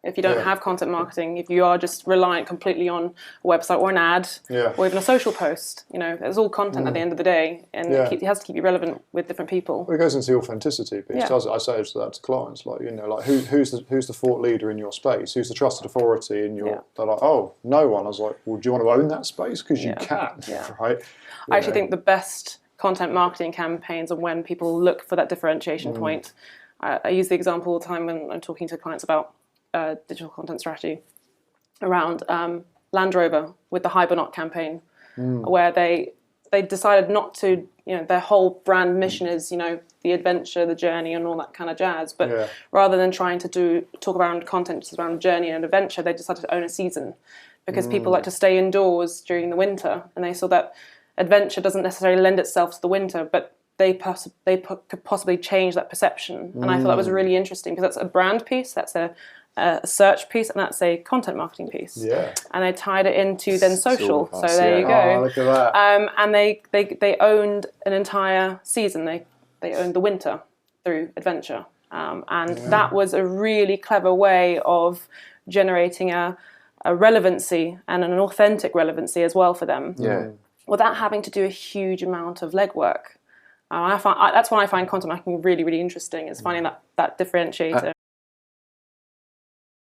If you don't have content marketing, if you are just reliant completely on a website or an ad, or even a social post, it's all content at the end of the day, and it has to keep you relevant with different people. Well, it goes into the authenticity piece. I say that to clients, like who's the thought leader in your space? Who's the trusted authority in your? They're like, oh, no one. I was like, well, do you want to own that space? Because you can, right? I actually think the best content marketing campaigns are when people look for that differentiation point. I use the example all the time when I'm talking to clients about digital content strategy around Land Rover with the Hibernate campaign, where they decided not to, their whole brand mission is, the adventure, the journey, and all that kind of jazz. But rather than trying to talk around content just around journey and adventure, they decided to own a season, because people like to stay indoors during the winter, and they saw that adventure doesn't necessarily lend itself to the winter, but they could possibly change that perception. And I thought that was really interesting, because that's a brand piece, that's a search piece, and that's a content marketing piece. Yeah. And they tied it into then social. So there you go. Oh, look at that. And they owned an entire season. They owned the winter through adventure. And that was a really clever way of generating a relevancy and an authentic relevancy as well for them. Yeah. Without having to do a huge amount of legwork. That's why I find content marketing really, really interesting, is finding that differentiator.